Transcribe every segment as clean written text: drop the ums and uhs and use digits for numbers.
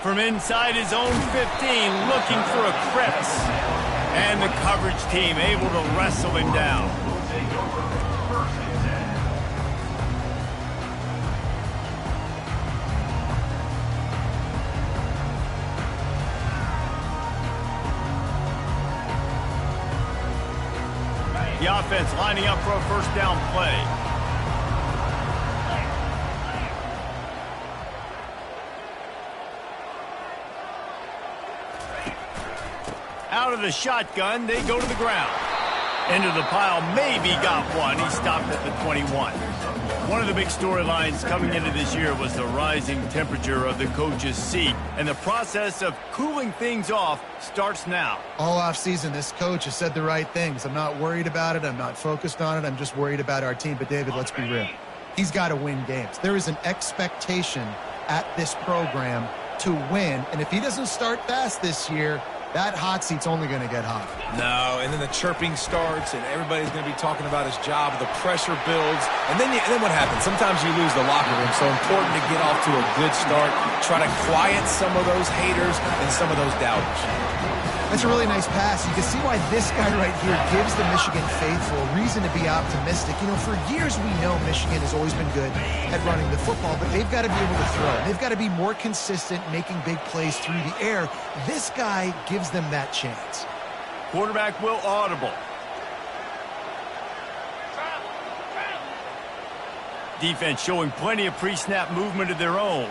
From inside his own 15, looking for a crevice. And the coverage team able to wrestle him down. The offense lining up for a first down play. Out of the shotgun, they go to the ground. Into the pile, maybe got one. He stopped at the 21. One of the big storylines coming into this year was the rising temperature of the coach's seat, and the process of cooling things off starts now. All offseason, this coach has said the right things. I'm not worried about it. I'm not focused on it. I'm just worried about our team. But, David, let's be real. He's got to win games. There is an expectation at this program to win, and if he doesn't start fast this year, that hot seat's only going to get hot. No, and then the chirping starts, and everybody's going to be talking about his job. The pressure builds, and then what happens? Sometimes you lose the locker room. So important to get off to a good start. Try to quiet some of those haters and some of those doubters. That's a really nice pass. You can see why this guy right here gives the Michigan faithful a reason to be optimistic. You know, for years we know Michigan has always been good at running the football, but they've got to be able to throw. They've got to be more consistent making big plays through the air. This guy gives them that chance. Quarterback will audible. Defense showing plenty of pre-snap movement of their own.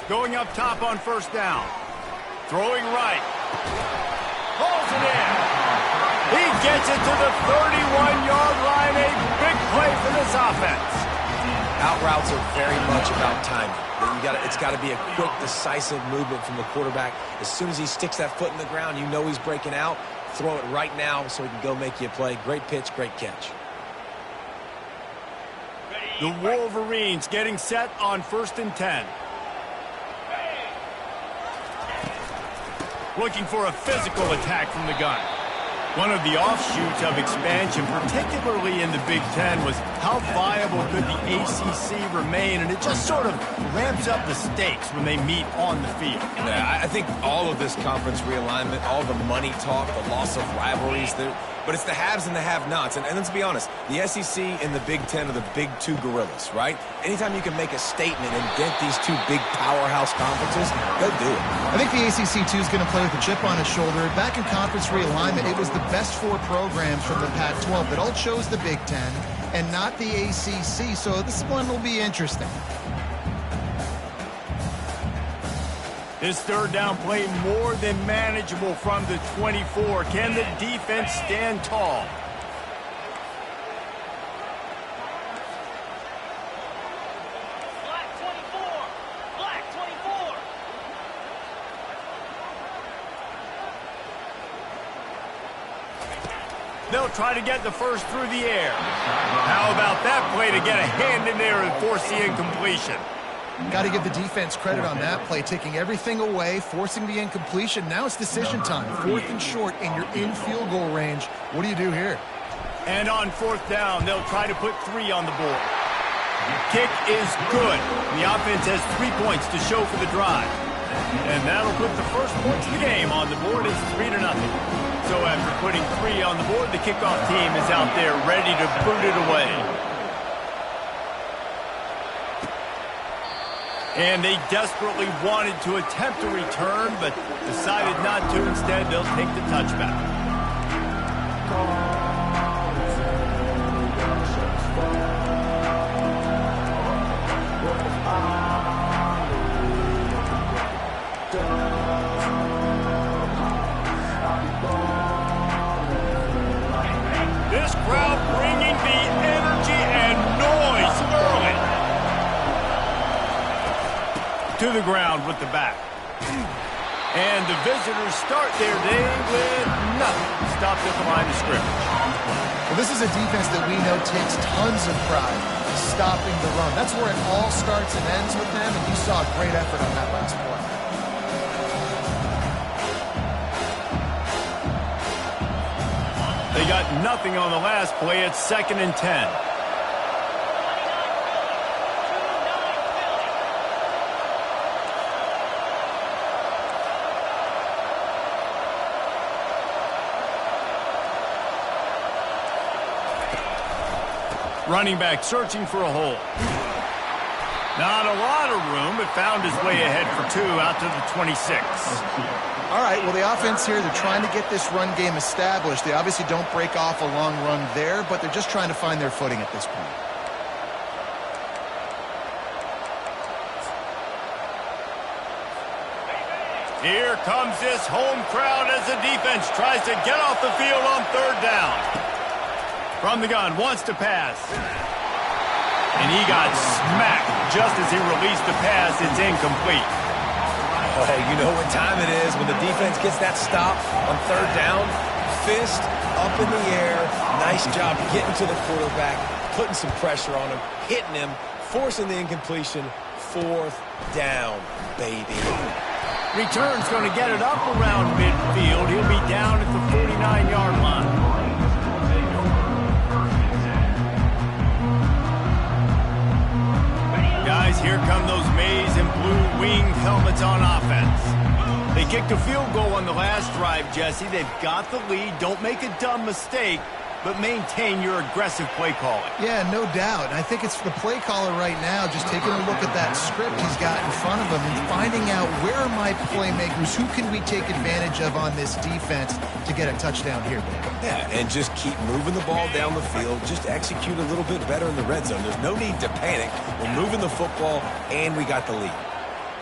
Going up top on first down. Throwing right. Pulls it in. He gets it to the 31-yard line. A big play for this offense. Out routes are very much about timing. It's got to be a quick, decisive movement from the quarterback. As soon as he sticks that foot in the ground, you know he's breaking out. Throw it right now so he can go make you a play. Great pitch, great catch. The Wolverines getting set on 1st and 10. Looking for a physical attack from the gun. One of the offshoots of expansion, particularly in the Big Ten, was how viable could the ACC remain, and it just sort of ramps up the stakes when they meet on the field. Yeah, I think all of this conference realignment, all the money talk, the loss of rivalries, but it's the haves and the have-nots. And let's be honest, the SEC and the Big Ten are the big two gorillas, right? Anytime you can make a statement and dent these two big powerhouse conferences, they'll do it. I think the ACC, too, is going to play with a chip on his shoulder. Back in conference realignment, it was the best 4 programs from the Pac-12 that all chose the Big Ten and not the ACC, so this one will be interesting. This third down play more than manageable from the 24. Can the defense stand tall? Black 24. Black 24. They'll try to get the first through the air. How about that play to get a hand in there and force the incompletion? Got to give the defense credit on that play, taking everything away, forcing the incompletion. Now it's decision time. 4th and short, and you're in field goal range. What do you do here? And on 4th down, they'll try to put 3 on the board. Kick is good. The offense has 3 points to show for the drive. And that'll put the first points of the game on the board. It's 3-0. So after putting 3 on the board, the kickoff team is out there ready to boot it away. And they desperately wanted to attempt a return, but decided not to. Instead, they'll take the touchback. This crowd bringing the energy and noise early. To the ground with the back. And the visitors start their day with nothing. Stopped at the line of scrimmage. Well, this is a defense that we know takes tons of pride stopping the run. That's where it all starts and ends with them, and you saw a great effort on that last play. They got nothing on the last play. It's 2nd and 10. Running back searching for a hole. Not a lot of room, but found his way ahead for 2 out to the 26. All right, well, the offense here, they're trying to get this run game established. They obviously don't break off a long run there, but they're just trying to find their footing at this point. Here comes this home crowd as the defense tries to get off the field on 3rd down. From the gun, wants to pass. And he got smacked just as he released the pass. It's incomplete. Oh, you know what time it is when the defense gets that stop on 3rd down. Fist up in the air. Nice job getting to the quarterback, putting some pressure on him, hitting him, forcing the incompletion. 4th down, baby. Return's going to get it up around midfield. He'll be down at the 49-yard line. Guys, here come those maize and blue winged helmets on offense. They kicked a field goal on the last drive, Jesse. They've got the lead. Don't make a dumb mistake, but maintain your aggressive play calling. Yeah, no doubt. I think it's the play caller right now just taking a look at that script he's got in front of him and finding out where are my playmakers, who can we take advantage of on this defense to get a touchdown here, Dave. Yeah, and just keep moving the ball down the field. Just execute a little bit better in the red zone. There's no need to panic. We're moving the football, and we got the lead.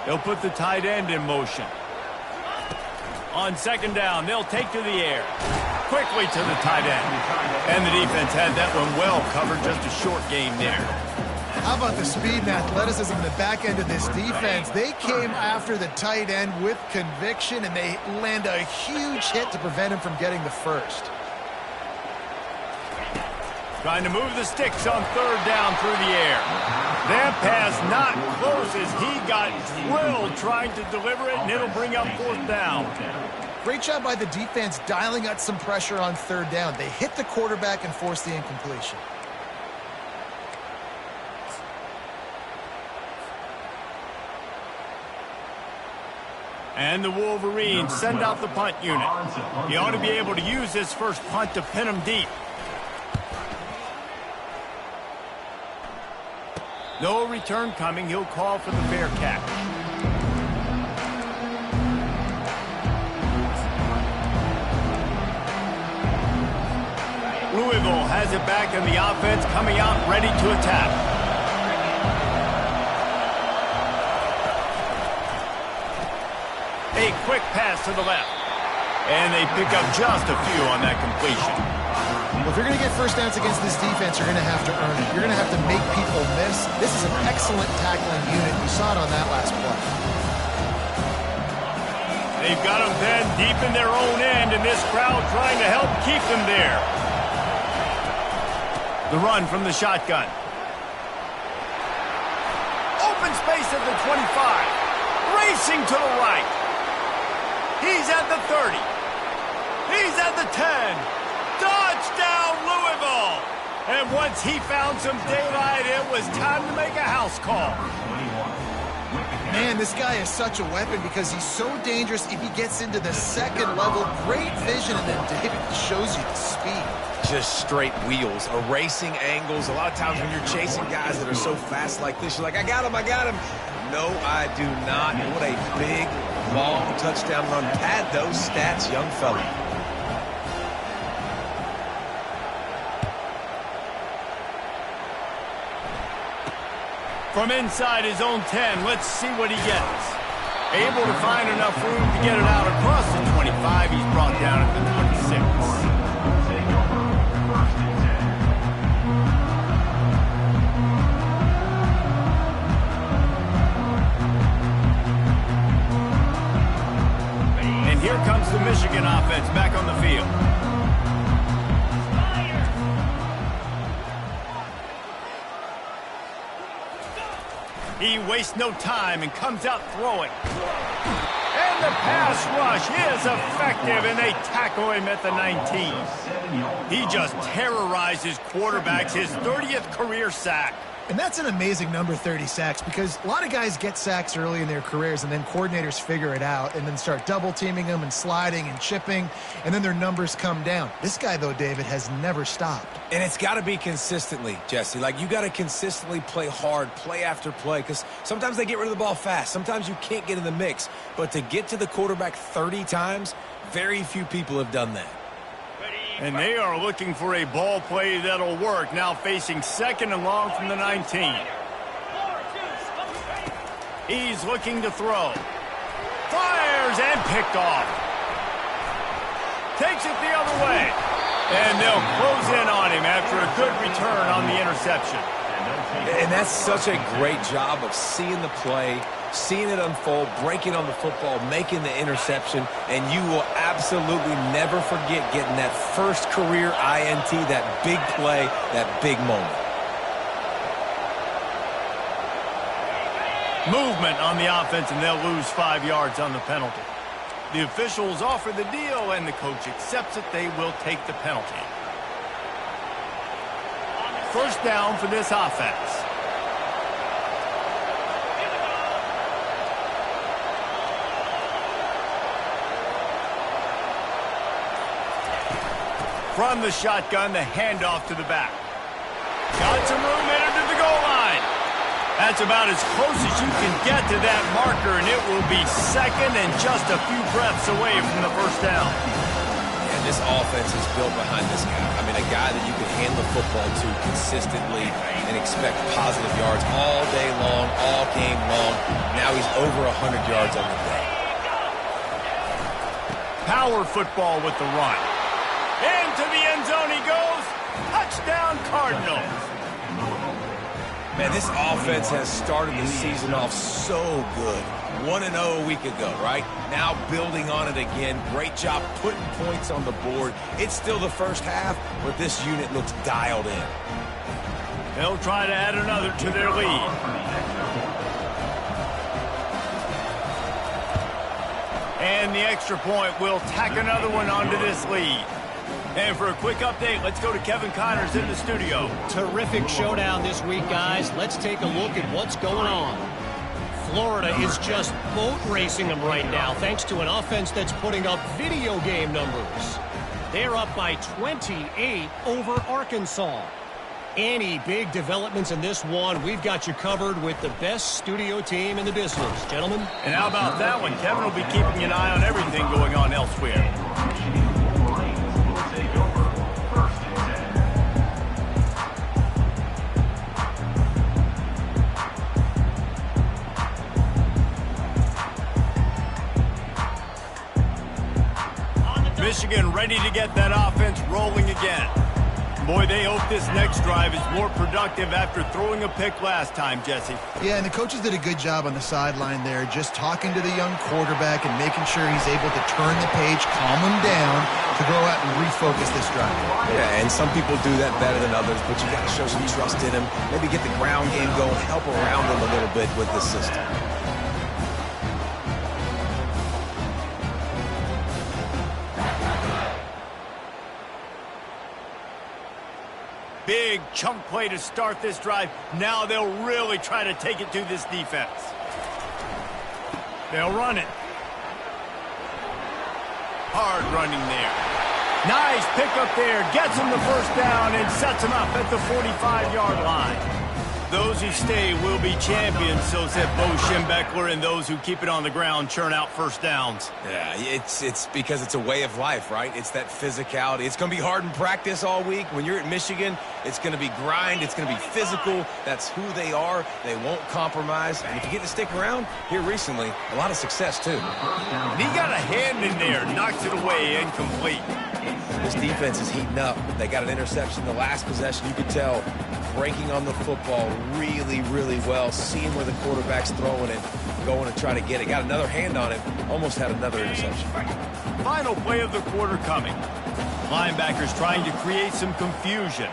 They'll put the tight end in motion. On 2nd down, they'll take to the air. Quickly to the tight end. And the defense had that one well covered, just a short game there. How about the speed and athleticism in the back end of this defense? They came after the tight end with conviction, and they land a huge hit to prevent him from getting the first. Trying to move the sticks on 3rd down through the air. That pass not close as he got drilled trying to deliver it, and it'll bring up 4th down. Great job by the defense dialing out some pressure on 3rd down. They hit the quarterback and forced the incompletion. And the Wolverines send out the punt unit. He ought to be able to use this first punt to pin him deep. No return coming. He'll call for the fair catch. Louisville has it back in the offense, coming out ready to attack. A quick pass to the left. And they pick up just a few on that completion. Well, if you're going to get first downs against this defense, you're going to have to earn it. You're going to have to make people miss. This is an excellent tackling unit. You saw it on that last play. They've got them then deep in their own end, and this crowd trying to help keep them there. The run from the shotgun. Open space at the 25. Racing to the right. He's at the 30. He's at the 10. Touchdown, Louisville! And once he found some daylight, it was time to make a house call. Man, this guy is such a weapon because he's so dangerous if he gets into the 2nd level. Great vision, and then David shows you the speed. Just straight wheels, erasing angles. A lot of times when you're chasing guys that are so fast like this, you're like, I got him, I got him. No, I do not. What a big, long touchdown run. Pad those stats, young fella. From inside his own 10, let's see what he gets. Able to find enough room to get it out across the 25. He's brought down at the 26. And here comes the Michigan offense back on the field. He wastes no time and comes out throwing. And On the pass rush, he is effective, and they tackle him at the 19. He just terrorizes quarterbacks, his 30th career sack. And that's an amazing number, 30 sacks, because a lot of guys get sacks early in their careers, and then coordinators figure it out and then start double-teaming them and sliding and chipping, and then their numbers come down. This guy, though, David, has never stopped. And it's got to be consistently, Jesse. Like, you got to consistently play hard, play after play, because sometimes they get rid of the ball fast. Sometimes you can't get in the mix. But to get to the quarterback 30 times, very few people have done that. And they are looking for a ball play that'll work. Now facing 2nd and long from the 19. He's looking to throw. Fires and picked off. Takes it the other way. And they'll close in on him after a good return on the interception. And that's such a great job of seeing the play, seeing it unfold, breaking on the football, making the interception, and you will absolutely never forget getting that first career INT, that big play, that big moment. Movement on the offense, and they'll lose 5 yards on the penalty. The officials offer the deal, and the coach accepts it. They will take the penalty. First down for this offense. From the shotgun, the handoff to the back. Got some room entered to the goal line. That's about as close as you can get to that marker, and it will be 2nd and just a few breaths away from the first down. And this offense is built behind this guy. I mean, a guy that you can hand the football to consistently and expect positive yards all day long, all game long. Now he's over 100 yards on the day. Power football with the run. Into the end zone he goes. Touchdown, Cardinals. Man, this offense has started the season off so good. 1-0 a week ago, right? Now building on it again. Great job putting points on the board. It's still the first half, but this unit looks dialed in. They'll try to add another to their lead. And the extra point will tack another one onto this lead. And for a quick update, let's go to Kevin Connors in the studio. Terrific showdown this week, guys. Let's take a look at what's going on. Florida is just boat racing them right now, thanks to an offense that's putting up video game numbers. They're up by 28 over Arkansas. Any big developments in this one, we've got you covered with the best studio team in the business, gentlemen. And how about that one? Kevin will be keeping an eye on everything going on elsewhere. Michigan ready to get that offense rolling again. Boy, they hope this next drive is more productive after throwing a pick last time, Jesse. Yeah, and the coaches did a good job on the sideline there, just talking to the young quarterback and making sure he's able to turn the page, calm him down to go out and refocus this drive. Yeah, and some people do that better than others, but you got to show some trust in him. Maybe get the ground game going, help around him a little bit with the system. Big chunk play to start this drive. Now they'll really try to take it to this defense. They'll run it. Hard running there. Nice pickup there. Gets him the first down and sets him up at the 45-yard line. Those who stay will be champions, so said Bo Schembechler, and those who keep it on the ground churn out first downs. Yeah, it's because it's a way of life, right? It's that physicality. It's going to be hard in practice all week. When you're at Michigan, it's going to be grind. It's going to be physical. That's who they are. They won't compromise. And if you get to stick around, here recently, a lot of success, too. And he got a hand in there, knocks it away, incomplete. This defense is heating up. They got an interception the last possession. You could tell breaking on the football really, really well, seeing where the quarterback's throwing it, going to try to get it. Got another hand on it, almost had another interception. Final play of the quarter coming. Linebackers trying to create some confusion.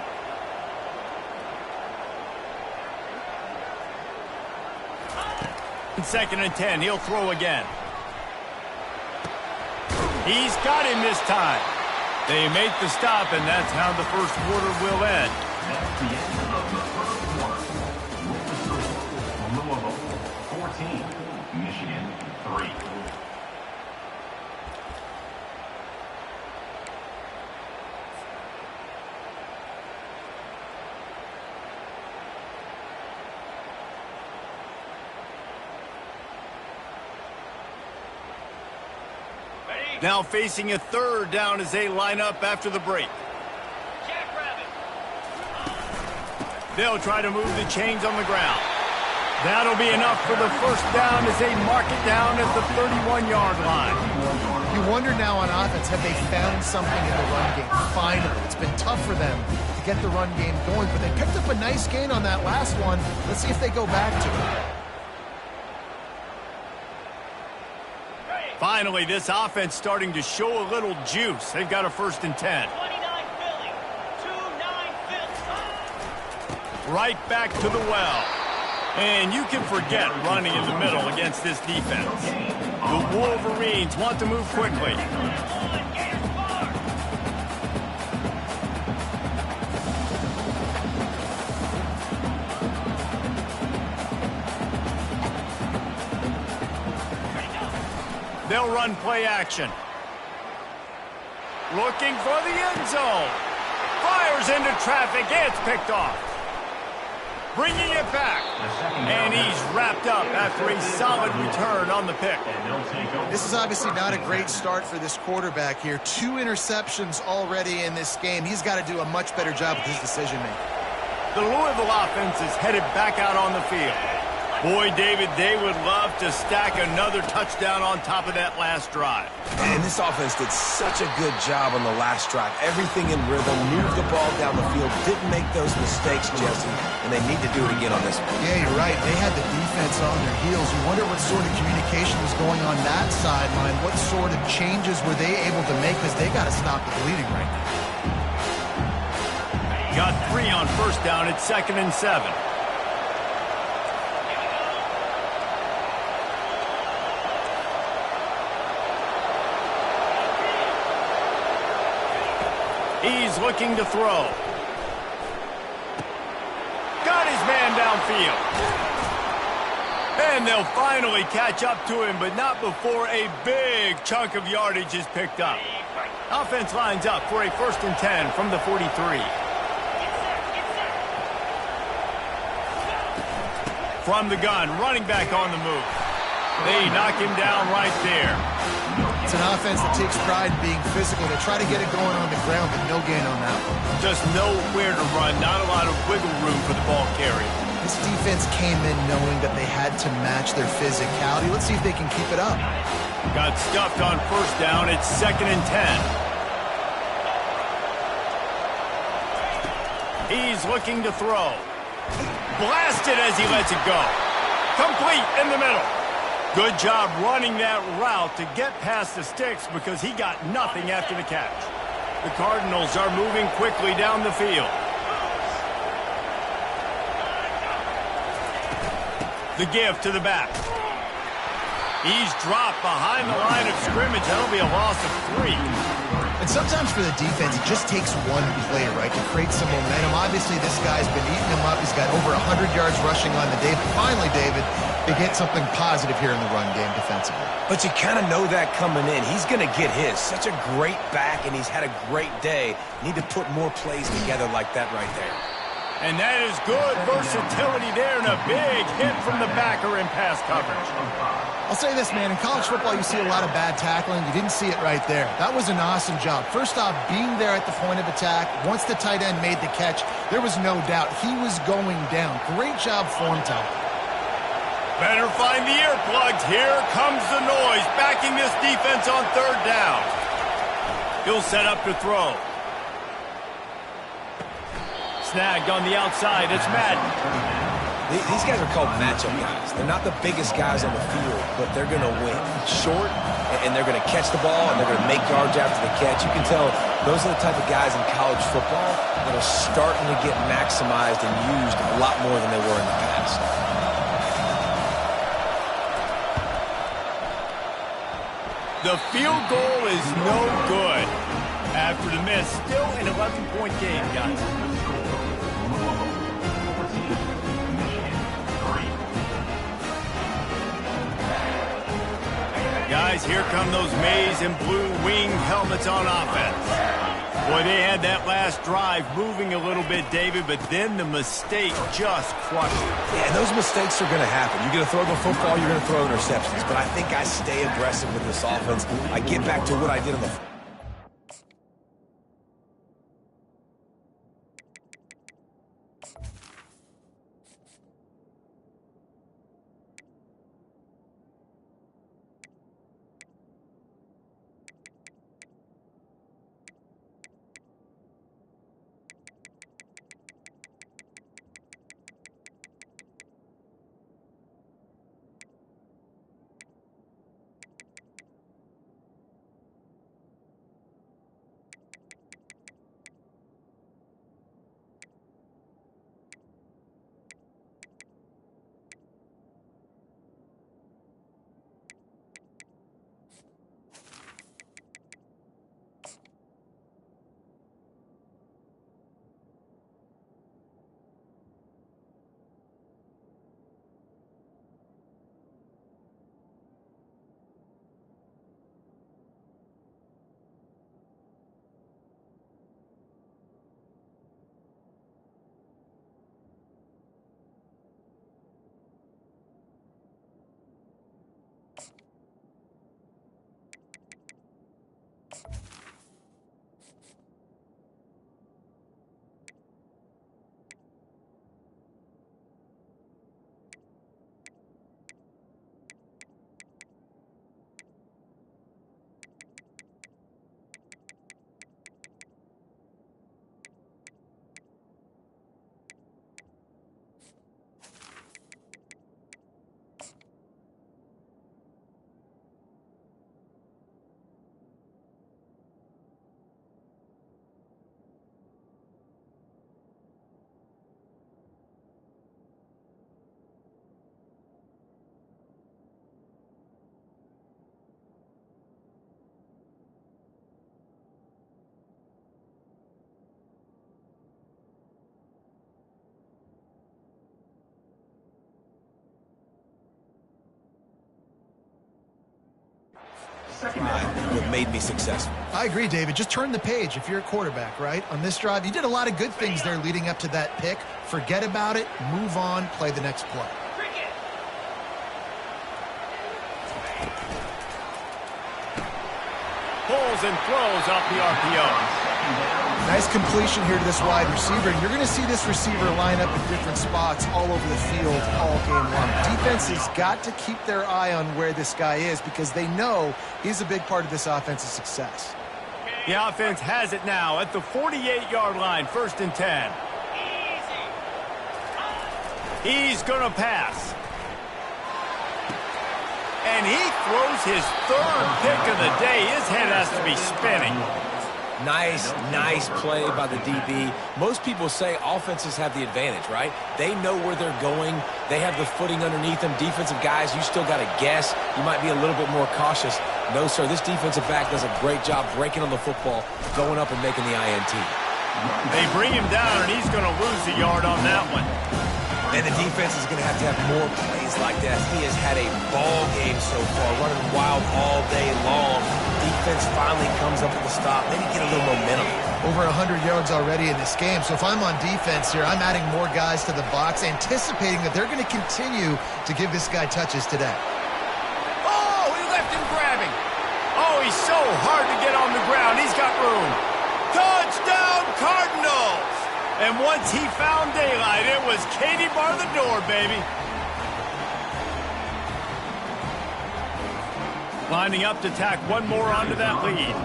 In 2nd and 10, he'll throw again. He's got him this time. They make the stop, and that's how the first quarter will end. That's the end of the first quarter. With the score, Louisville 14, Michigan 3. Now facing a third down as they line up after the break. Jackrabbit. They'll try to move the chains on the ground. That'll be enough for the first down as they mark it down at the 31-yard line. You wonder now on offense, have they found something in the run game? Finally, it's been tough for them to get the run game going, but they picked up a nice gain on that last one. Let's see if they go back to it. Finally, this offense starting to show a little juice. They've got a 1st and 10. 29 Philly. 2-9 Philly. Right back to the well. And you can forget running in the middle against this defense. The Wolverines want to move quickly. They'll run play action. Looking for the end zone. Fires into traffic. It's picked off. Bringing it back. And he's wrapped up after a solid return on the pick. This is obviously not a great start for this quarterback here. 2 interceptions already in this game. He's got to do a much better job with his decision-making. The Louisville offense is headed back out on the field. Boy, David, they would love to stack another touchdown on top of that last drive. And this offense did such a good job on the last drive. Everything in rhythm, moved the ball down the field, didn't make those mistakes, Jesse, and they need to do it again on this one. Yeah, you're right. They had the defense on their heels. You wonder what sort of communication was going on that sideline. What sort of changes were they able to make, because they got to stop the bleeding right now. Got 3 on 1st down at 2nd and 7. He's looking to throw. Got his man downfield. And they'll finally catch up to him, but not before a big chunk of yardage is picked up. Offense lines up for a 1st and 10 from the 43. From the gun, running back on the move. They knock him down right there. It's an offense that takes pride in being physical. They try to get it going on the ground, but no gain on that one. Just nowhere to run, not a lot of wiggle room for the ball carrier. This defense came in knowing that they had to match their physicality. Let's see if they can keep it up. Got stuffed on 1st down. It's 2nd and 10. He's looking to throw. Blasted as he lets it go. Complete in the middle. Good job running that route to get past the sticks because he got nothing after the catch. The Cardinals are moving quickly down the field. The give to the back. He's dropped behind the line of scrimmage. That'll be a loss of 3. And sometimes for the defense, it just takes one play, right, to create some momentum. Obviously, this guy's been eating him up. He's got over 100 yards rushing on the day. But finally, David, they get something positive here in the run game defensively. But you kind of know that coming in. He's going to get his. Such a great back, and he's had a great day. Need to put more plays together like that right there. And that is good versatility there and a big hit from the backer in pass coverage. I'll say this, man. In college football, you see a lot of bad tackling. You didn't see it right there. That was an awesome job. First off, being there at the point of attack. Once the tight end made the catch, there was no doubt he was going down. Great job form tackling. Better find the earplugs. Here comes the noise, backing this defense on 3rd down. He'll set up to throw. Snagged on the outside. It's Madden. These guys are called matchup guys. They're not the biggest guys on the field, but they're going to win. Short, and they're going to catch the ball, and they're going to make yards after the catch. You can tell those are the type of guys in college football that are starting to get maximized and used a lot more than they were in the past. The field goal is no good. After the miss, still an 11-point game, guys. Guys, here come those maize and blue winged helmets on offense. Boy, they had that last drive moving a little bit, David, but then the mistake just crushed it. Yeah, and those mistakes are going to happen. You're going to throw the football, you're going to throw interceptions. But I think I stay aggressive with this offense. I get back to what I did on the what made me successful. I agree, David. Just turn the page if you're a quarterback, right? On this drive, you did a lot of good things there leading up to that pick. Forget about it, move on, play the next play. Pulls and throws off the RPO. Nice completion here to this wide receiver, and you're going to see this receiver line up in different spots all over the field all game long. Defense has got to keep their eye on where this guy is because they know he's a big part of this offense's success. The offense has it now at the 48-yard line, 1st and 10. He's going to pass. And he throws his 3rd pick of the day. His head has to be spinning. Nice play by the DB. Most people say offenses have the advantage, right? They know where they're going. They have the footing underneath them. Defensive guys, you still got to guess. You might be a little bit more cautious. No, sir, this defensive back does a great job breaking on the football, going up and making the INT. They bring him down, and he's going to lose a yard on that one. And the defense is going to have more plays like that. He has had a ball game so far, running wild all day long. Defense finally comes up with a stop. Maybe get a little momentum. Over 100 yards already in this game. So if I'm on defense here, I'm adding more guys to the box, anticipating that they're going to continue to give this guy touches today. Oh, he left him grabbing. Oh, he's so hard to get on the ground. He's got room. Touchdown, Cardinals! And once he found daylight, it was Katie bar the door, baby. Lining up to tack one more onto that lead.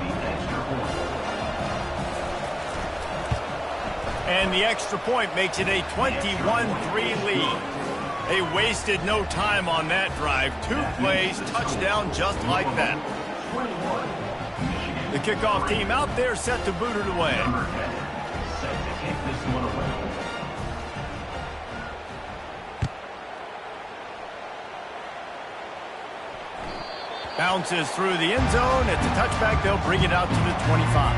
And the extra point makes it a 21-3 lead. They wasted no time on that drive. 2 plays, touchdown just like that. The kickoff team out there set to boot it away. Bounces through the end zone. It's a touchback. They'll bring it out to the 25.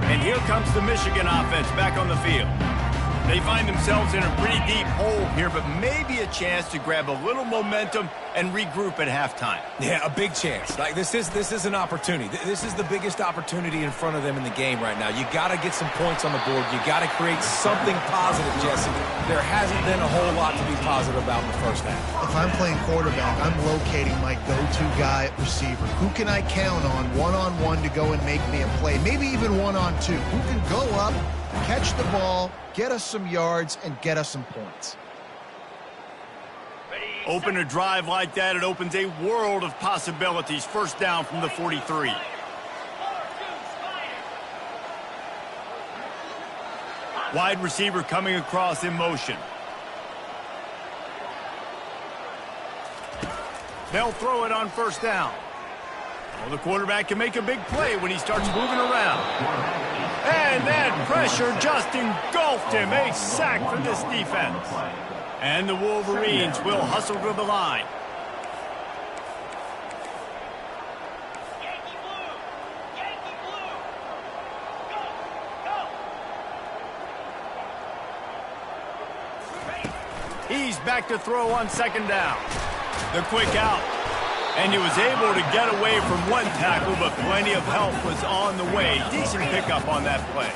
And here comes the Michigan offense back on the field. They find themselves in a pretty deep hole here, but maybe a chance to grab a little momentum and regroup at halftime. Yeah, a big chance. Like this is an opportunity. This is the biggest opportunity in front of them in the game right now. You got to get some points on the board. You got to create something positive, Jesse. There hasn't been a whole lot to be positive about in the first half. If I'm playing quarterback, I'm locating my go-to guy at receiver. Who can I count on one-on-one to go and make me a play? Maybe even one-on-two. Who can go up, catch the ball, get us some yards, and get us some points. Open a drive like that, it opens a world of possibilities. First down from the 43. Wide receiver coming across in motion. They'll throw it on first down. Well, the quarterback can make a big play when he starts moving around. And that pressure just engulfed him. A sack for this defense. And the Wolverines will hustle to the line. Yankee blue! Yankee blue! Go! Go! He's back to throw on second down. The quick out. And he was able to get away from one tackle, but plenty of help was on the way. Decent pickup on that play.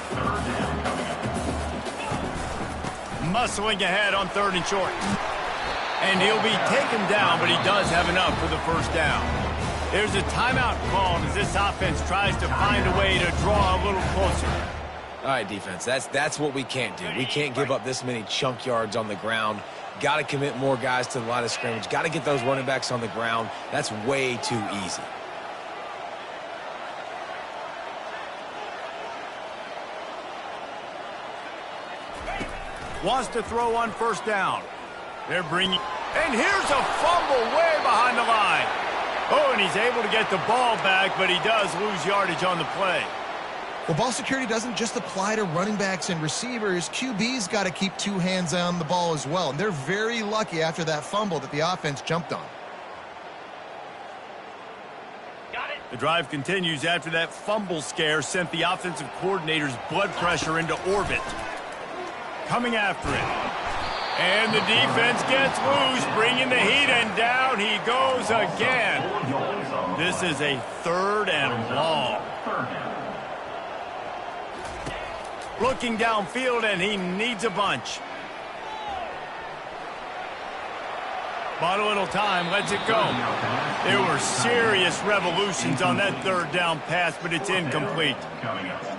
Muscling ahead on third and short. And he'll be taken down, but he does have enough for the first down. There's a timeout called as this offense tries to find a way to draw a little closer. All right, defense, that's what we can't do. We can't give up this many chunk yards on the ground. Got to commit more guys to the line of scrimmage. Got to get those running backs on the ground. That's way too easy. Wants to throw on first down. They're bringing... And here's a fumble way behind the line. Oh, and he's able to get the ball back, but he does lose yardage on the play. Well, ball security doesn't just apply to running backs and receivers. QB's got to keep two hands on the ball as well. And they're very lucky after that fumble that the offense jumped on. Got it! The drive continues after that fumble scare sent the offensive coordinator's blood pressure into orbit. Coming after it. And the defense gets loose, bringing the heat, and down he goes again. This is a third and long. Looking downfield, and he needs a bunch. Bought a little time, lets it go. There were serious revolutions on that third down pass, but it's incomplete.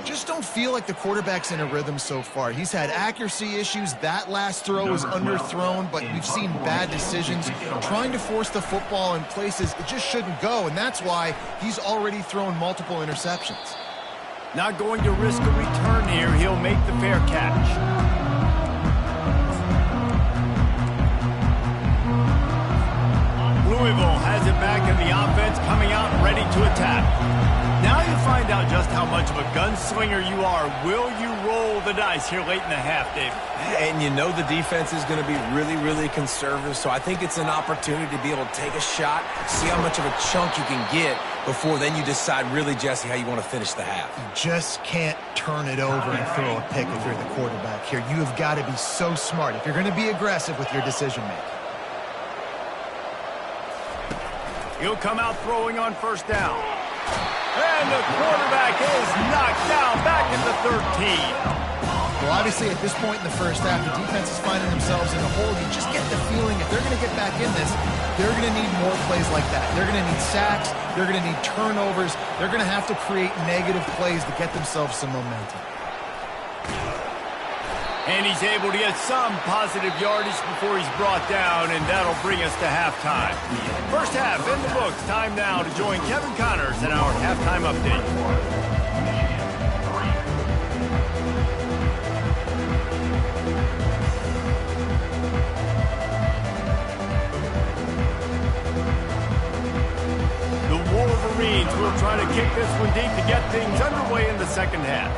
Just don't feel like the quarterback's in a rhythm so far. He's had accuracy issues. That last throw was underthrown, but we've seen bad decisions. Trying to force the football in places it just shouldn't go, and that's why he's already thrown multiple interceptions. Not going to risk a return here. He'll make the fair catch. Louisville has it back in the offense, coming out ready to attack. Now you find out just how much of a gunslinger you are. Will you roll the dice here late in the half, Dave? And you know the defense is going to be really, really conservative, so I think it's an opportunity to be able to take a shot, see how much of a chunk you can get before then you decide really, Jesse, how you want to finish the half. You just can't turn it over and throw a pick if you're the quarterback here. You have got to be so smart if you're going to be aggressive with your decision-making. He'll come out throwing on first down. And the quarterback is knocked down back at the 13. Well, obviously, at this point in the first half, the defense is finding themselves in a hole. You just get the feeling if they're going to get back in this, they're going to need more plays like that. They're going to need sacks. They're going to need turnovers. They're going to have to create negative plays to get themselves some momentum. And he's able to get some positive yardage before he's brought down, and that'll bring us to halftime. First half in the books. Time now to join Kevin Connors in our halftime update. The Wolverines will try to kick this one deep to get things underway in the second half.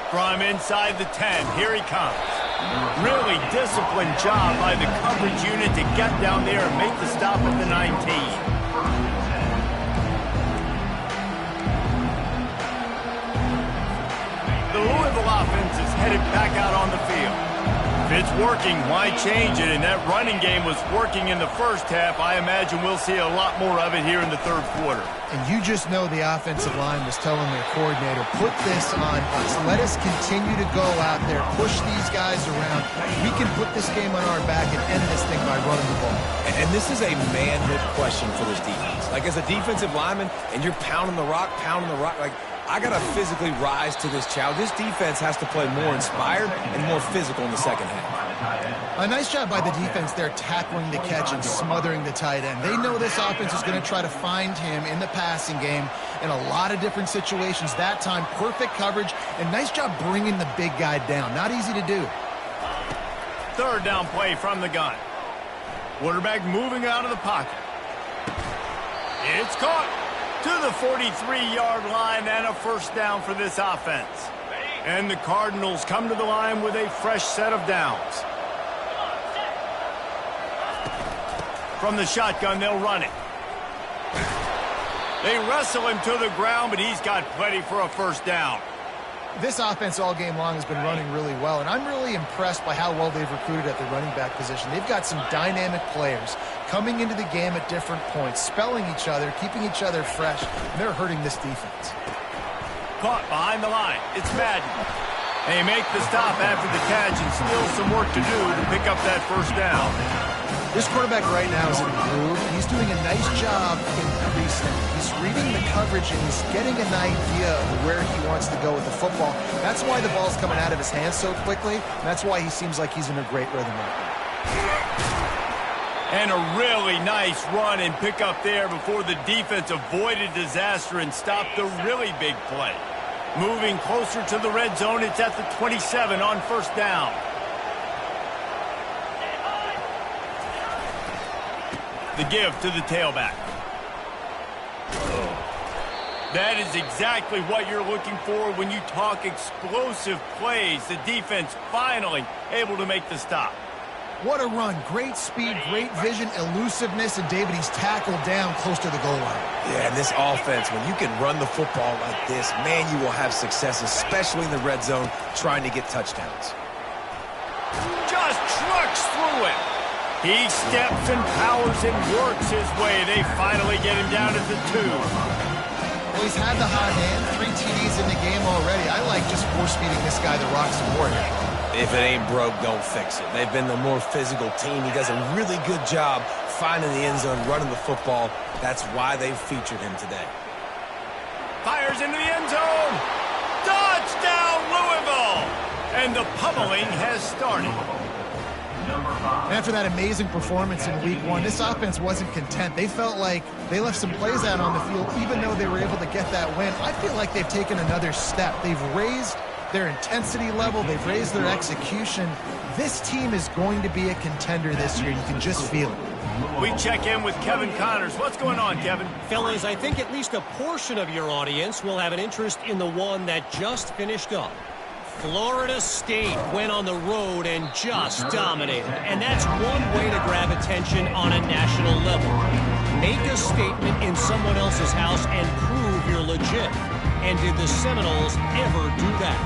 From inside the 10, here he comes. Really disciplined job by the coverage unit to get down there and make the stop at the 19. The Louisville offense is headed back out on the field. If it's working, why change it? And that running game was working in the first half. I imagine we'll see a lot more of it here in the third quarter. And you just know the offensive line was telling their coordinator, put this on us. Let us continue to go out there, push these guys around. We can put this game on our back and end this thing by running the ball. And this is a manhood question for this defense. Like, as a defensive lineman, and you're pounding the rock, like, I got to physically rise to this challenge. This defense has to play more inspired and more physical in the second half. A nice job by the defense there tackling the catch and smothering the tight end. They know this offense is going to try to find him in the passing game in a lot of different situations. That time, perfect coverage, and nice job bringing the big guy down. Not easy to do. Third down play from the gun. Quarterback moving out of the pocket. It's caught to the 43-yard line, and a first down for this offense. And the Cardinals come to the line with a fresh set of downs. From the shotgun, they'll run it. They wrestle him to the ground, but he's got plenty for a first down. This offense all game long has been running really well, and I'm really impressed by how well they've recruited at the running back position. They've got some dynamic players coming into the game at different points, spelling each other, keeping each other fresh, and they're hurting this defense. Caught behind the line. It's Madden. They make the stop after the catch, and still some work to do to pick up that first down. This quarterback right now is in a groove. He's doing a nice job in pre-snap. He's reading the coverage, and he's getting an idea of where he wants to go with the football. That's why the ball's coming out of his hands so quickly, and that's why he seems like he's in a great rhythm right now. And a really nice run and pick up there before the defense avoided disaster and stopped the really big play. Moving closer to the red zone, it's at the 27 on first down. The give to the tailback. That is exactly what you're looking for when you talk explosive plays. The defense finally able to make the stop. What a run. Great speed, great vision, elusiveness, and David, he's tackled down close to the goal line. Yeah, and this offense, when you can run the football like this, man, you will have success, especially in the red zone, trying to get touchdowns. Just trucks through it. He steps and powers and works his way. They finally get him down at the 2. Well, he's had the hot hand, 3 TDs in the game already. I like just force-feeding this guy the rock some more here. If it ain't broke, don't fix it. They've been the more physical team. He does a really good job finding the end zone, running the football. That's why they've featured him today. Fires into the end zone. Touchdown, Louisville! And the pummeling has started. After that amazing performance in week 1, this offense wasn't content. They felt like they left some plays out on the field, even though they were able to get that win. I feel like they've taken another step. They've raised their intensity level. They've raised their execution. This team is going to be a contender this year. You can just feel it. We check in with Kevin Connors. What's going on, Kevin? Fellas, I think at least a portion of your audience will have an interest in the one that just finished up. Florida State went on the road and just dominated. And that's one way to grab attention on a national level. Make a statement in someone else's house and prove you're legit. And did the Seminoles ever do that?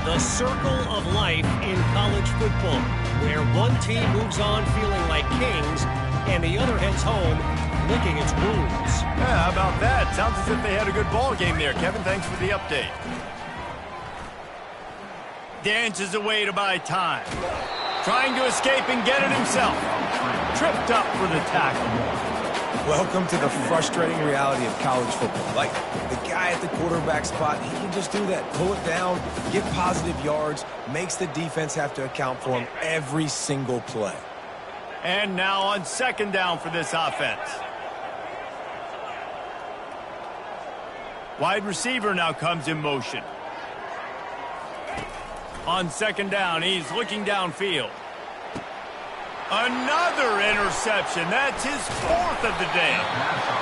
The circle of life in college football, where one team moves on feeling like kings and the other heads home licking its wounds. Yeah, how about that? Sounds as if they had a good ball game there. Kevin, thanks for the update. Dances away to buy time. Trying to escape and get it himself. Tripped up for the tackle. Welcome to the frustrating reality of college football. Like, the guy at the quarterback spot, he can just do that. Pull it down, get positive yards, makes the defense have to account for him every single play. And now on second down for this offense. Wide receiver now comes in motion. On second down, he's looking downfield. Another interception. That's his 4th of the day.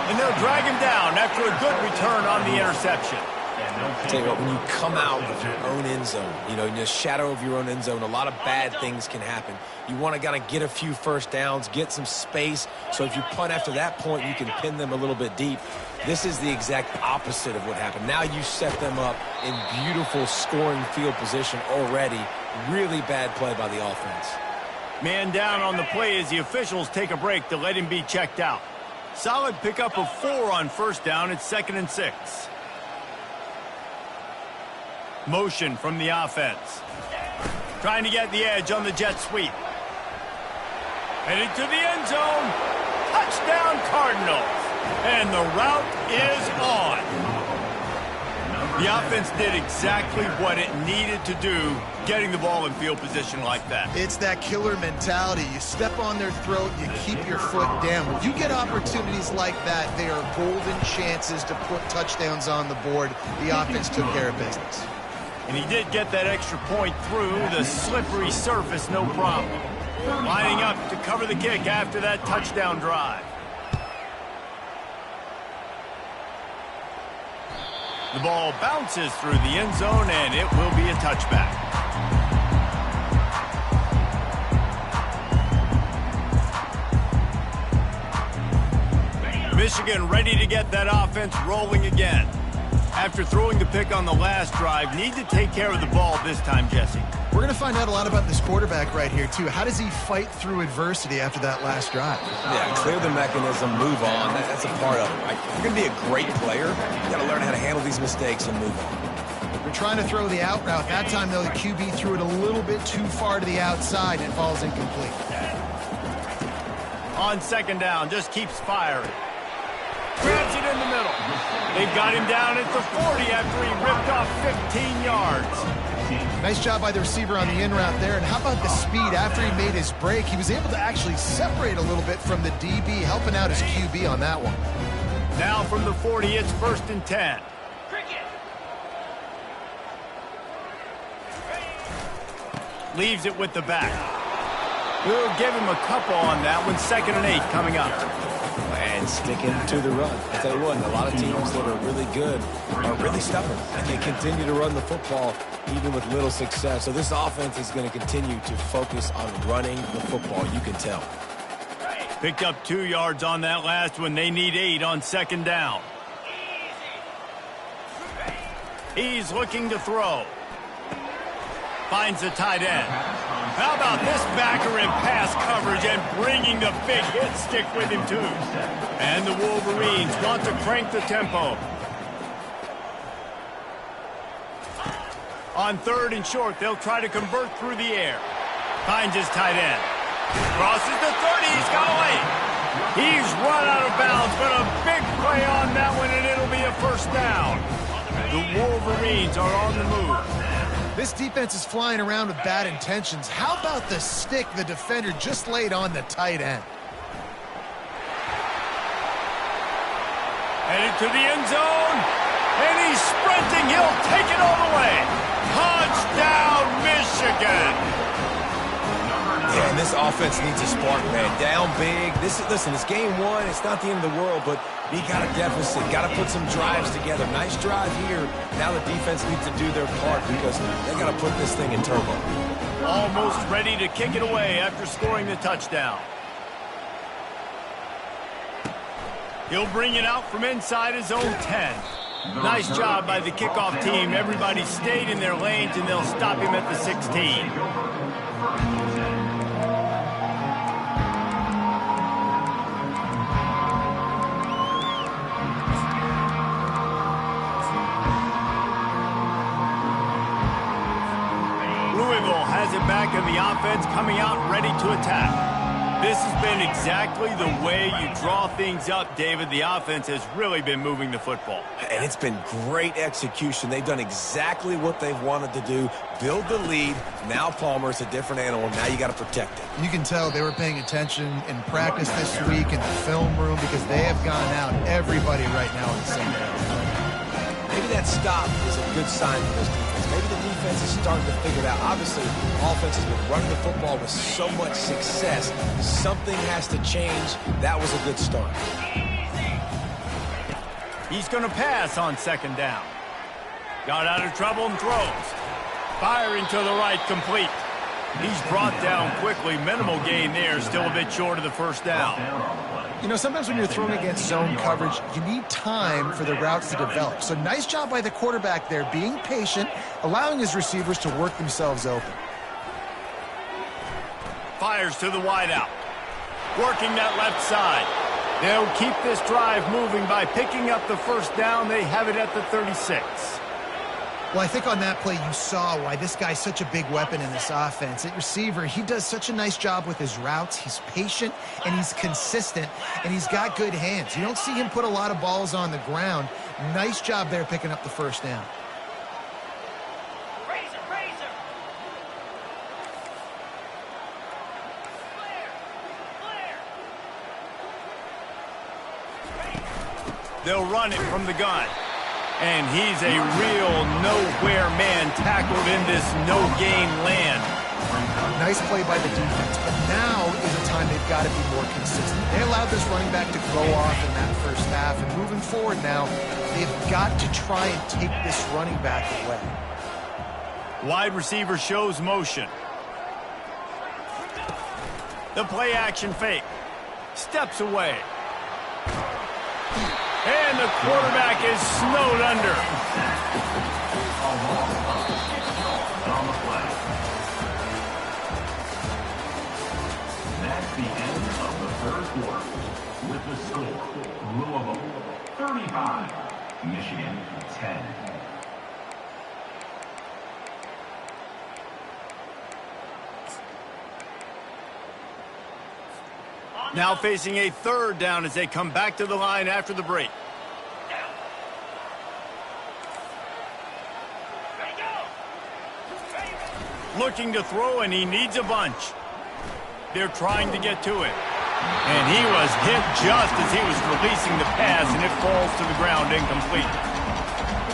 And they'll drag him down after a good return on the interception. I'll tell you what, when you come out of your own end zone, you know, in the shadow of your own end zone, a lot of bad things can happen. You want to kind of get a few first downs, get some space, so if you punt after that point, you can pin them a little bit deep. This is the exact opposite of what happened. Now you set them up in beautiful scoring field position already. Really bad play by the offense. Man down on the play as the officials take a break to let him be checked out. Solid pickup of 4 on first down. It's 2nd and 6. Motion from the offense. Trying to get the edge on the jet sweep. Headed to the end zone. Touchdown Cardinals. And the route is on. The offense did exactly what it needed to do, getting the ball in field position like that. It's that killer mentality. You step on their throat, you keep your foot down. When you get opportunities like that, they are golden chances to put touchdowns on the board. The offense took care of business. And he did get that extra point through the slippery surface, no problem. Lining up to cover the kick after that touchdown drive. The ball bounces through the end zone, and it will be a touchback. Michigan ready to get that offense rolling again. After throwing the pick on the last drive, need to take care of the ball this time, Jesse. We're going to find out a lot about this quarterback right here, too. How does he fight through adversity after that last drive? Yeah, clear the mechanism, move on. That's a part of it, right? If you're going to be a great player, you got to learn how to handle these mistakes and move on. We're trying to throw the out route. That time, though, the QB threw it a little bit too far to the outside, and it falls incomplete. On 2nd down, just keeps firing. Grabs it in the middle. They've got him down at the 40 after he ripped off 15 yards. Nice job by the receiver on the in route there. And how about the speed? After he made his break, he was able to actually separate a little bit from the DB, helping out his QB on that one. Now from the 40, it's 1st and 10. Leaves it with the back. We'll give him a couple on that one. 2nd and 8 coming up. And sticking to the run. I tell you what, a lot of teams that are really good are really stubborn, and they continue to run the football even with little success. So this offense is going to continue to focus on running the football, you can tell. Picked up 2 yards on that last one. They need 8 on 2nd down. He's looking to throw. Finds the tight end. How about this backer in pass coverage and bringing the big hit stick with him, too. And the Wolverines want to crank the tempo. On 3rd and short, they'll try to convert through the air. Finds his tight end. Crosses the 30. He's got away. He's run out of bounds, but a big play on that one, and it'll be a 1st down. The Wolverines are on the move. This defense is flying around with bad intentions. How about the stick the defender just laid on the tight end? Headed to the end zone, and he's sprinting. He'll take it all the way. Touchdown, Michigan. Yeah, and this offense needs a spark, man. Down big. Listen, it's game 1. It's not the end of the world, but we got a deficit. Got to put some drives together. Nice drive here. Now the defense needs to do their part because they got to put this thing in turbo. Almost ready to kick it away after scoring the touchdown. He'll bring it out from inside his own 10. Nice job by the kickoff team. Everybody stayed in their lanes, and they'll stop him at the 16. Louisville has it back, and the offense coming out ready to attack. This has been exactly the way you draw things up, David. The offense has really been moving the football. And it's been great execution. They've done exactly what they've wanted to do. Build the lead. Now Palmer's a different animal. Now you got to protect it. You can tell they were paying attention in practice this week in the film room because they have gone out everybody right now in the same area. Maybe that That stop is a good sign for this defense. Maybe the defense is starting to figure it out. Obviously, offense has been running the football with so much success. Something has to change. That was a good start. He's going to pass on second down. Got out of trouble and throws. Firing to the right, complete. He's brought down quickly. Minimal gain there, still a bit short of the first down. You know, sometimes when you're throwing against zone coverage, you need time for the routes to develop. So nice job by the quarterback there, being patient, allowing his receivers to work themselves open. Fires to the wideout. Working that left side. They'll keep this drive moving by picking up the first down. They have it at the 36. Well, I think on that play you saw why this guy's such a big weapon in this offense. At receiver, he does such a nice job with his routes. He's patient, and he's consistent, and he's got good hands. You don't see him put a lot of balls on the ground. Nice job there picking up the first down. Razor, razor. Clear, clear. They'll run it from the gun. And he's a real nowhere man tackled in this no-gain land. Nice play by the defense, but now is a time they've got to be more consistent. They allowed this running back to go off in that first half, and moving forward now, they've got to try and take this running back away. Wide receiver shows motion. The play action fake. Steps away. And the quarterback is snowed under. On the play. That's the end of the third quarter. With the score, Louisville 35, Michigan 10. Now facing a third down as they come back to the line after the break. Looking to throw, and he needs a bunch. They're trying to get to him. And he was hit just as he was releasing the pass, and it falls to the ground incomplete.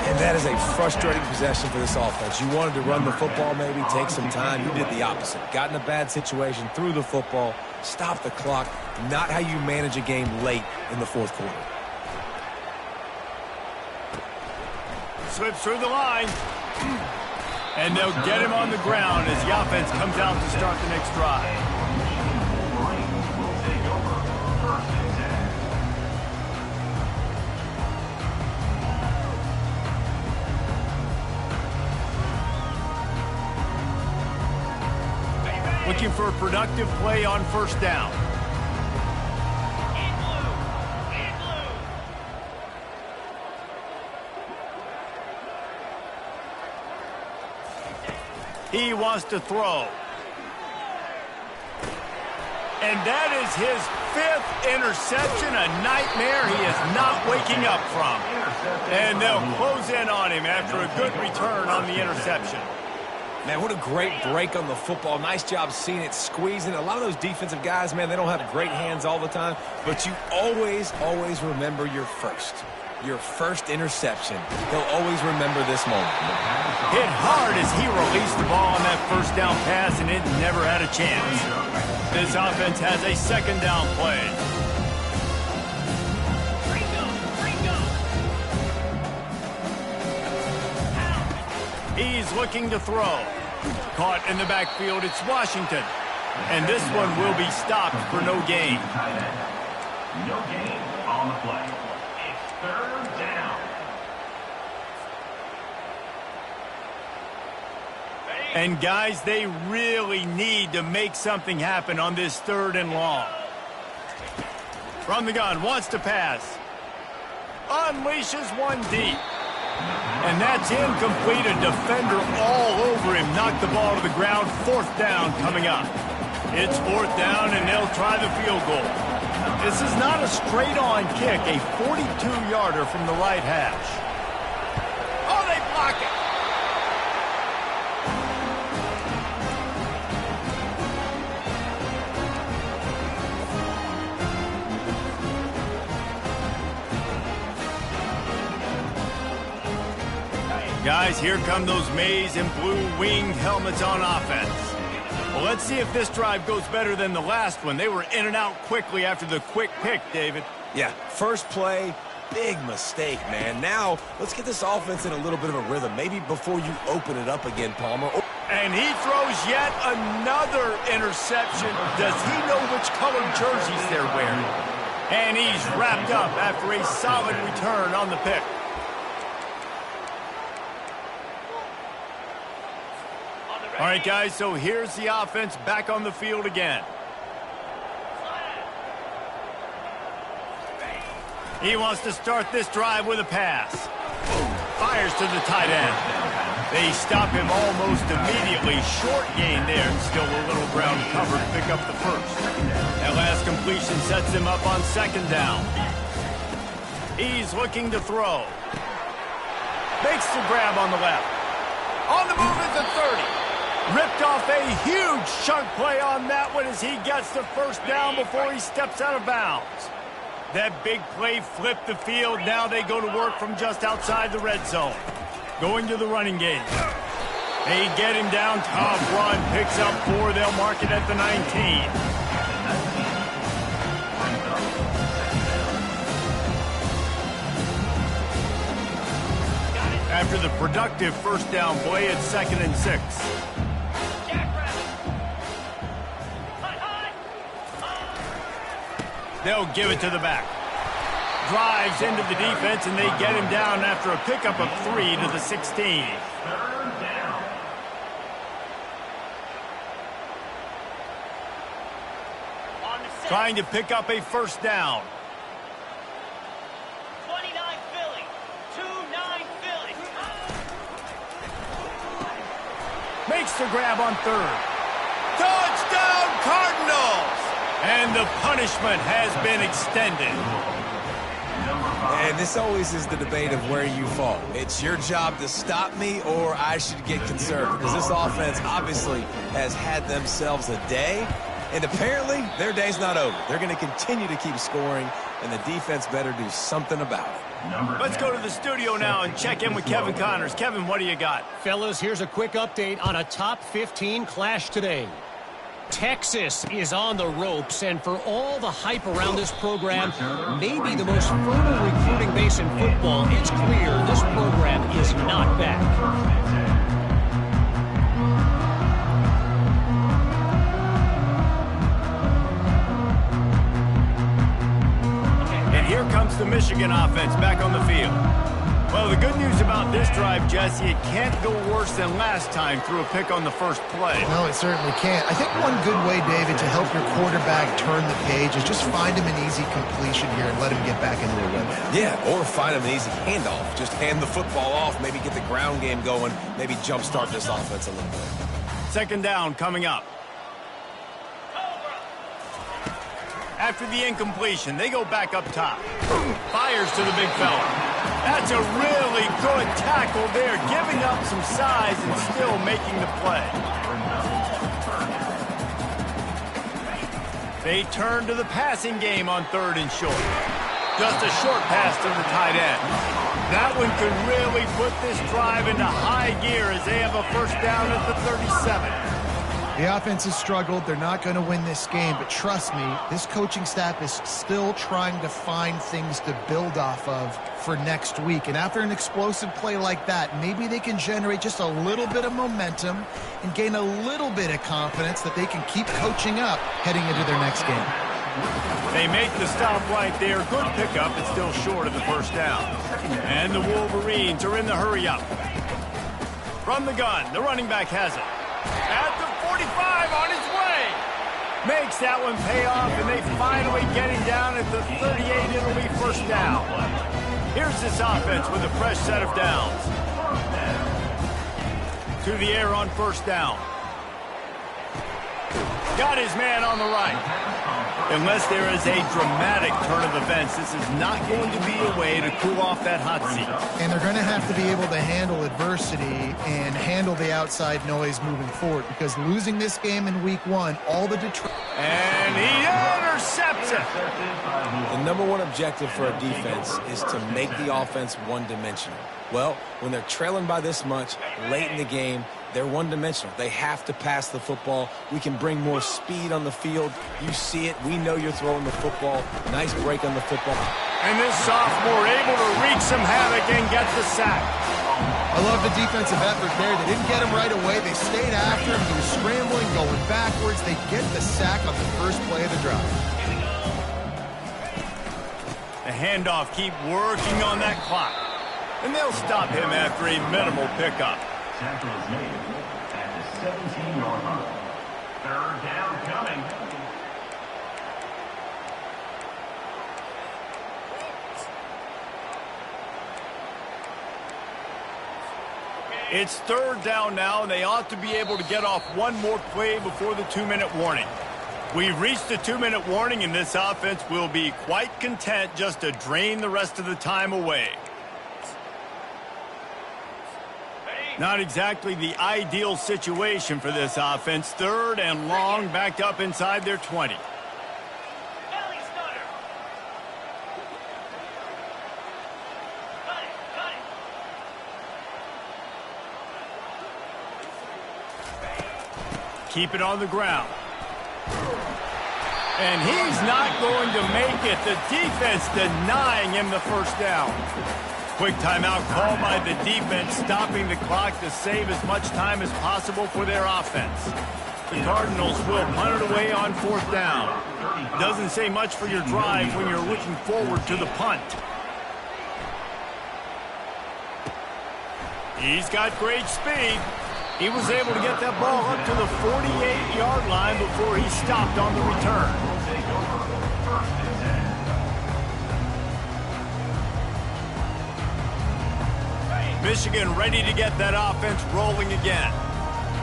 And that is a frustrating possession for this offense. You wanted to run the football, maybe take some time. You did the opposite. Got in a bad situation, threw the football, stopped the clock. Not how you manage a game late in the fourth quarter. Slips through the line. And they'll get him on the ground as the offense comes out to start the next drive. Wolverines will take over first and 10. Looking for a productive play on first down. In blue. In blue. He wants to throw. And that is his 5th interception, a nightmare he is not waking up from. And they'll close in on him after a good return on the interception. Man, what a great break on the football. Nice job seeing it, squeezing. A lot of those defensive guys, man, they don't have great hands all the time, but you always, always remember your first interception. They'll always remember this moment. Hit hard as he released the ball on that first down pass, and it never had a chance. This offense has a second down play. He's looking to throw. Caught in the backfield, it's Washington. And this one will be stopped for no gain. No gain on the play. It's third down. And guys, they really need to make something happen on this third and long. From the gun, wants to pass. Unleashes one deep. And that's incomplete. A defender all over him. Knocked the ball to the ground. Fourth down coming up. It's fourth down, and they'll try the field goal. This is not a straight-on kick. A 42-yarder from the right hash. Oh, they block it. Guys, here come those maize and blue winged helmets on offense. Well, let's see if this drive goes better than the last one. They were in and out quickly after the quick pick, David. Yeah, first play, big mistake, man. Now, let's get this offense in a little bit of a rhythm. Maybe before you open it up again, Palmer. And he throws yet another interception. Does he know which colored jerseys they're wearing? And he's wrapped up after a solid return on the pick. All right, guys, so here's the offense back on the field again. He wants to start this drive with a pass. Fires to the tight end. They stop him almost immediately. Short gain there, and still a little ground cover to pick up the first. That last completion sets him up on second down. He's looking to throw. Makes the grab on the left. On the move is the 30. Ripped off a huge chunk play on that one as he gets the first down before he steps out of bounds. That big play flipped the field. Now they go to work from just outside the red zone. Going to the running game. They get him down. Tough run. Picks up 4. They'll mark it at the 19. After the productive first down play, it's 2nd and 6. They'll give it to the back. Drives into the defense, and they get him down after a pickup of 3 to the 16. Trying to pick up a first down. 29 Philly. 2-9 Philly. Makes the grab on 3rd. Touchdown, Cardinals! And the punishment has been extended. And this always is the debate of where you fall. It's your job to stop me, or I should get conservative. Because this offense obviously has had themselves a day, and apparently their day's not over. They're going to continue to keep scoring, and the defense better do something about it. Let's go to the studio now and check in with Kevin Connors. Kevin, what do you got? Fellas, here's a quick update on a top 15 clash today. Texas is on the ropes, and for all the hype around this program, maybe the most fertile recruiting base in football, it's clear this program is not back. And here comes the Michigan offense back on the field. Well, the good news about this drive, Jesse, it can't go worse than last time through a pick on the first play. No, it certainly can't. I think one good way, David, to help your quarterback turn the page is just find him an easy completion here and let him get back into a rhythm. Yeah, or find him an easy handoff. Just hand the football off, maybe get the ground game going, maybe jumpstart this offense a little bit. 2nd down coming up. After the incompletion, they go back up top. Fires to the big fella. That's a really good tackle there, giving up some size and still making the play. They turn to the passing game on 3rd and short. Just a short pass to the tight end. That one could really put this drive into high gear as they have a first down at the 37. The offense has struggled. They're not going to win this game, but trust me, this coaching staff is still trying to find things to build off of for next week. And after an explosive play like that, maybe they can generate just a little bit of momentum and gain a little bit of confidence that they can keep coaching up heading into their next game. They make the stop right there. Good pickup. It's still short of the first down. And the Wolverines are in the hurry-up. From the gun, the running back has it. At the 45 on his way. Makes that one pay off, and they finally get him down at the 38. It'll be first down. Here's this offense with a fresh set of downs. To the air on first down. Got his man on the right. Unless there is a dramatic turn of events, this is not going to be a way to cool off that hot seat. And they're going to have to be able to handle adversity and handle the outside noise moving forward, because losing this game in week 1, all the detriment. And he intercepts it. The number one objective for a defense is to make the offense one-dimensional. Well, when they're trailing by this much late in the game, they're one-dimensional. They have to pass the football. We can bring more speed on the field. You see it. We know you're throwing the football. Nice break on the football. And this sophomore able to wreak some havoc and get the sack. I love the defensive effort there. They didn't get him right away. They stayed after him. He was scrambling, going backwards. They get the sack on the first play of the drive. The handoff, keep working on that clock. And they'll stop him after a minimal pickup. Tackle is made at the 17-yard line. Third down coming. It's third down now, and they ought to be able to get off one more play before the 2-minute warning. We've reached the 2-minute warning, and this offense will be quite content just to drain the rest of the time away. Not exactly the ideal situation for this offense. Third and long, backed up inside their 20. Belly stunner. Cut it. Keep it on the ground. And he's not going to make it. The defense denying him the first down. Quick timeout called by the defense, stopping the clock to save as much time as possible for their offense. The Cardinals will punt it away on fourth down. Doesn't say much for your drive when you're looking forward to the punt. He's got great speed. He was able to get that ball up to the 48-yard line before he stopped on the return. Michigan ready to get that offense rolling again.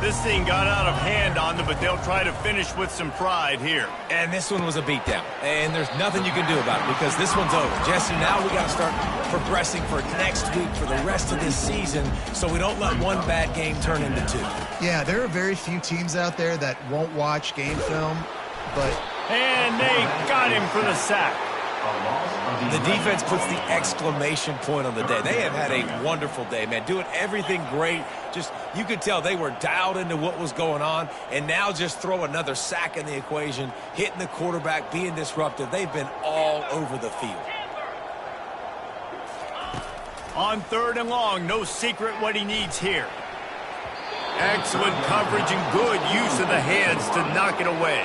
This thing got out of hand on them, but they'll try to finish with some pride here. And this one was a beatdown. And there's nothing you can do about it because this one's over. Jesse, now we got to start progressing for next week for the rest of this season so we don't let one bad game turn into two. Yeah, there are very few teams out there that won't watch game film, but... And they got him for the sack. The defense puts the exclamation point on the day. They have had a wonderful day, man. Doing everything great. Just, you could tell they were dialed into what was going on. And now just throw another sack in the equation, hitting the quarterback, being disruptive. They've been all over the field. On third and long, no secret what he needs here. Excellent coverage and good use of the hands to knock it away.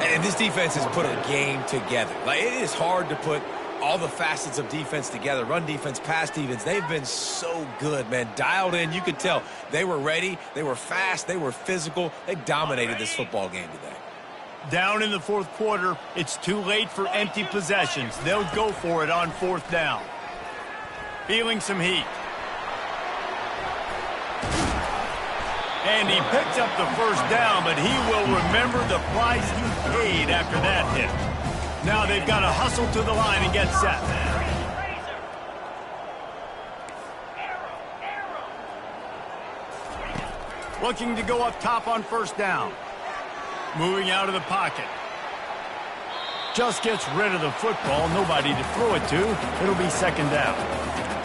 And this defense has put a game together. Like, it is hard to put all the facets of defense together. Run defense, pass defense. They've been so good, man. Dialed in. You could tell they were ready. They were fast. They were physical. They dominated this football game today. Down in the fourth quarter, it's too late for empty possessions. They'll go for it on fourth down. Feeling some heat. And he picks up the first down, but he will remember the price he paid after that hit. Now they've got to hustle to the line and get set. Looking to go up top on first down. Moving out of the pocket. Just gets rid of the football. Nobody to throw it to. It'll be second down.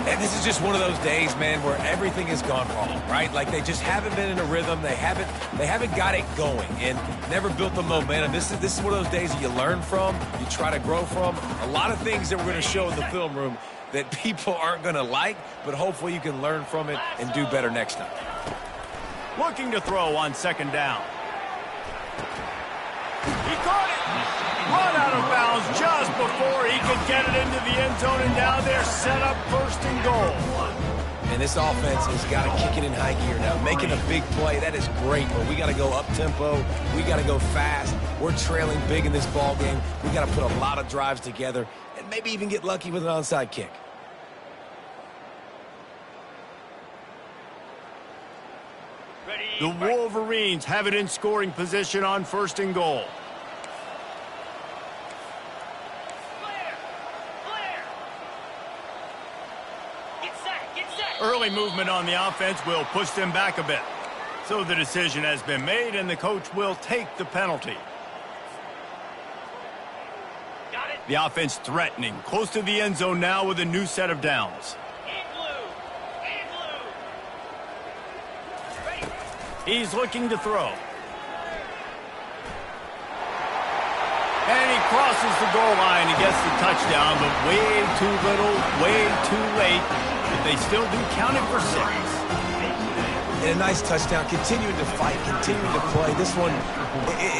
And this is just one of those days, man, where everything has gone wrong, right? Like they just haven't been in a rhythm. They haven't got it going and never built the momentum. This is one of those days that you learn from, you try to grow from. A lot of things that we're going to show in the film room that people aren't going to like, but hopefully you can learn from it and do better next time. Looking to throw on second down. He caught it. Run out of bounds just before he could get it into the end zone, and now they're set up first and goal. And this offense has got to kick it in high gear now. Making a big play, that is great, but we got to go up-tempo. We got to go fast. We're trailing big in this ball game. We got to put a lot of drives together and maybe even get lucky with an onside kick. The Wolverines have it in scoring position on first and goal. Early movement on the offense will push them back a bit. So the decision has been made, and the coach will take the penalty. Got it. The offense threatening, close to the end zone now with a new set of downs. In blue. In blue. Ready. He's looking to throw. And he crosses the goal line and gets the touchdown, but way too little, way too late. But they still do count it for 6. And a nice touchdown, continuing to fight, continuing to play. This one,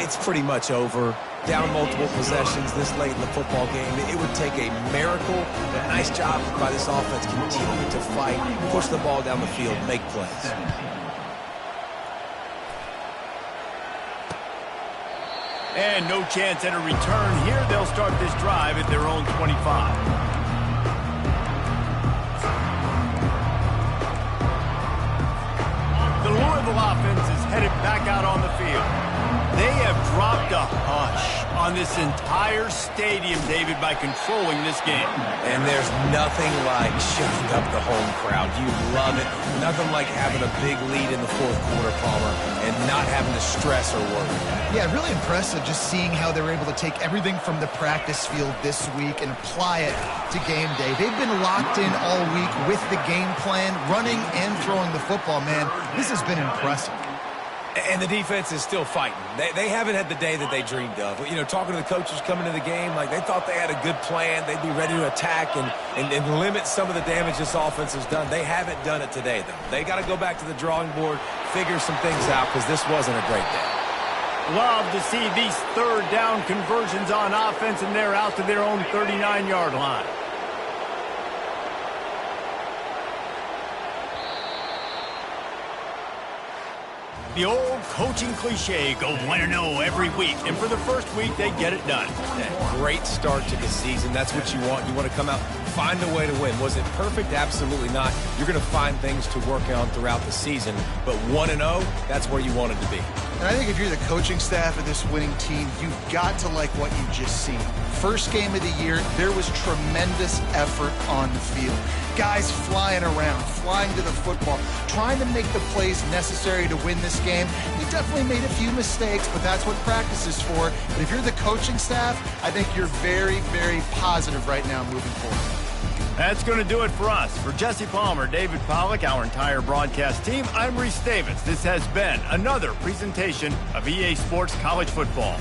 it's pretty much over. Down multiple possessions this late in the football game. It would take a miracle, but a nice job by this offense continuing to fight, push the ball down the field, make plays. And no chance at a return here. They'll start this drive at their own 25. The Louisville offense is headed back out on the field. They have dropped a hush on this entire stadium, David, by controlling this game. And there's nothing like shutting up the home crowd. You love it. Nothing like having a big lead in the fourth quarter, Palmer, and not having to stress or worry. Yeah, really impressive just seeing how they were able to take everything from the practice field this week and apply it to game day. They've been locked in all week with the game plan, running and throwing the football, man. This has been impressive. And the defense is still fighting. They haven't had the day that they dreamed of. You know, talking to the coaches coming to the game, like they thought they had a good plan. They'd be ready to attack and limit some of the damage this offense has done. They haven't done it today, though. They got to go back to the drawing board, figure some things out, because this wasn't a great day. Love to see these third down conversions on offense, and they're out to their own 39-yard line. The old coaching cliche, go 1-0 every week, and for the first week, they get it done. Yeah, great start to the season. That's what you want. You want to come out, find a way to win. Was it perfect? Absolutely not. You're going to find things to work on throughout the season, but 1-0, that's where you wanted to be. And I think if you're the coaching staff of this winning team, you've got to like what you've just seen. First game of the year, there was tremendous effort on the field. Guys flying around, flying to the football, trying to make the plays necessary to win this game. We definitely made a few mistakes, but that's what practice is for. But if you're the coaching staff, I think you're very, very positive right now moving forward. That's going to do it for us. For Jesse Palmer, David Pollack, our entire broadcast team, I'm Reese Davis. This has been another presentation of EA Sports College Football.